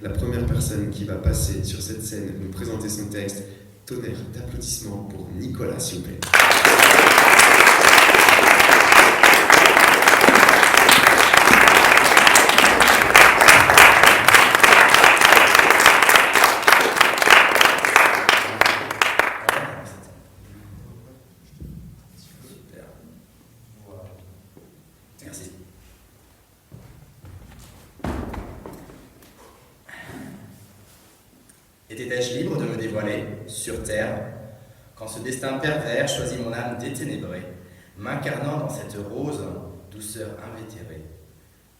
la première personne qui va passer sur cette scène nous présenter son texte. Tonnerre d'applaudissements pour Nicolas, s'il vous plaît. Merci. Étais-je libre de me dévoiler sur terre quand ce destin pervers choisit mon âme déténébrée, m'incarnant dans cette rose douceur invétérée?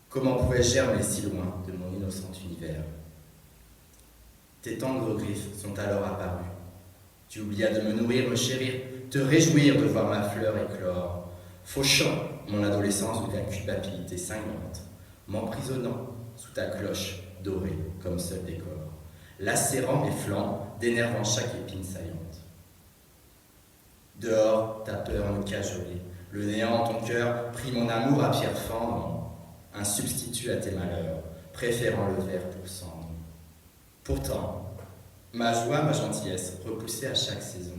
Comment pouvais-je germer si loin de mon innocent univers? Tes tendres griffes sont alors apparues. Tu oublias de me nourrir, me chérir, te réjouir de voir ma fleur éclore, fauchant mon adolescence de la culpabilité cinglante, m'emprisonnant sous ta cloche dorée comme seul décor, lacérant mes flancs, d'énervant chaque épine saillante. Dehors, ta peur me cajolait, le néant en ton cœur prit mon amour à pierre fendre, un substitut à tes malheurs, préférant le verre pour cendre. Pourtant, ma joie, ma gentillesse repoussait à chaque saison,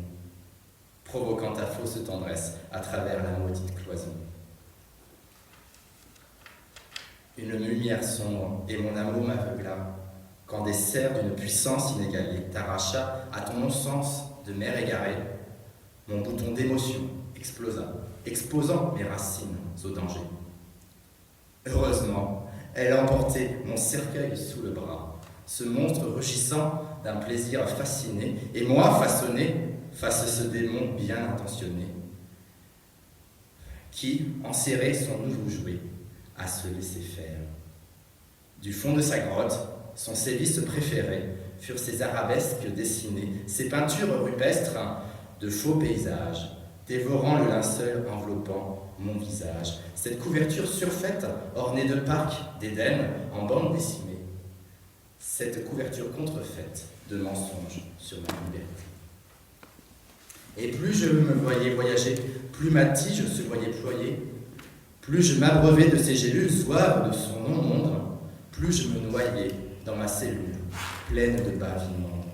provoquant ta fausse tendresse à travers la maudite cloison. Une lumière sombre et mon amour m'aveugla, quand des serres d'une puissance inégalée t'arracha à ton non-sens de mer égarée. Mon bouton d'émotion explosa, exposant mes racines au danger. Heureusement, elle emportait mon cercueil sous le bras, ce monstre rugissant d'un plaisir fasciné, et moi façonné face à ce démon bien intentionné, qui enserrait son nouveau jouet à se laisser faire. Du fond de sa grotte, son sévice préféré furent ses arabesques dessinées, ses peintures rupestres de faux paysages, dévorant le linceul enveloppant mon visage, cette couverture surfaite ornée de parcs d'Éden en bande dessinée, cette couverture contrefaite de mensonges sur ma liberté. Et plus je me voyais voyager, plus ma tige se voyait ployer, plus je m'abreuvais de ces gélules soives de son non-monde, plus je me noyais dans ma cellule, pleine de baves immondes,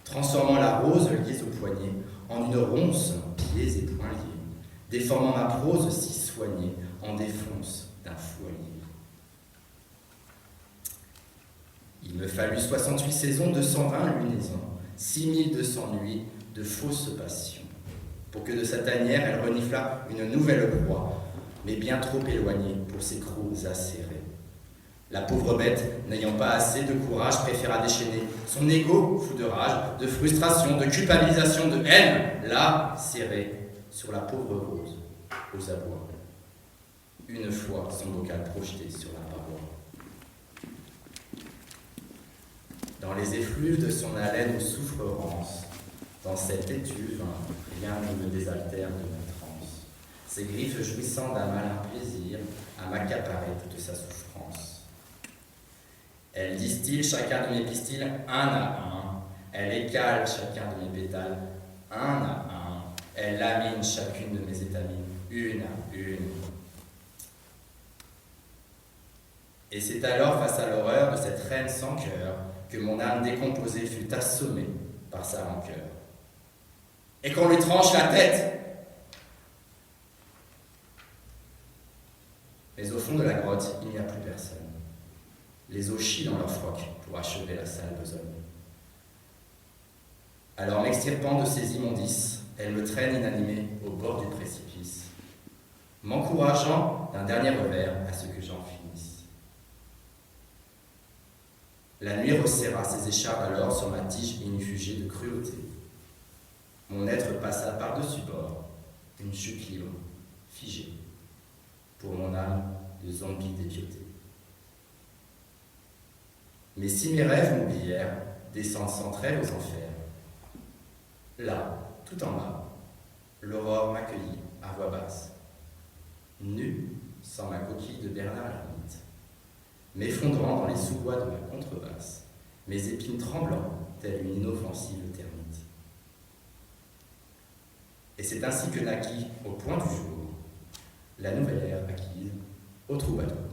transformant la rose liée au poignet en une ronce, pieds et poings liés, déformant ma prose si soignée en défonce d'un foyer. Il me fallut 68 saisons, 220 lunaisons, 6200 nuits de fausses passions, pour que de sa tanière elle reniflât une nouvelle proie, mais bien trop éloignée pour ses crocs acérés. La pauvre bête, n'ayant pas assez de courage, préféra déchaîner son ego fou de rage, de frustration, de culpabilisation, de haine, là, serré sur la pauvre rose, aux abois. Une fois son bocal projeté sur la paroi. Dans les effluves de son haleine aux soufre rance, dans cette étuve, rien ne me désaltère de ma transe. Ses griffes jouissant d'un malin plaisir à m'accaparer toute sa souffrance. Elle distille chacun de mes pistils un à un. Elle écale chacun de mes pétales un à un. Elle lamine chacune de mes étamines une à une. Et c'est alors, face à l'horreur de cette reine sans cœur, que mon âme décomposée fut assommée par sa rancœur. Et qu'on lui tranche la tête. Mais au fond de la grotte, il n'y a plus personne. Les os chient dans leur froc pour achever la sale besogne. Alors, m'extirpant de ces immondices, elle me traîne inanimée au bord du précipice, m'encourageant d'un dernier revers à ce que j'en finisse. La nuit resserra ses écharpes alors sur ma tige inifugée de cruauté. Mon être passa par-dessus bord, une chute libre, figée, pour mon âme de zombie d'épiauté. Mais si mes rêves m'oublièrent, descendent sans trêve aux enfers. Là, tout en bas, l'aurore m'accueillit à voix basse, nue, sans ma coquille de Bernard l'ermite, m'effondrant dans les sous-bois de ma contrebasse, mes épines tremblant, telle une inoffensive termite. Et c'est ainsi que naquit, au point du jour, la nouvelle ère acquise au troubadour.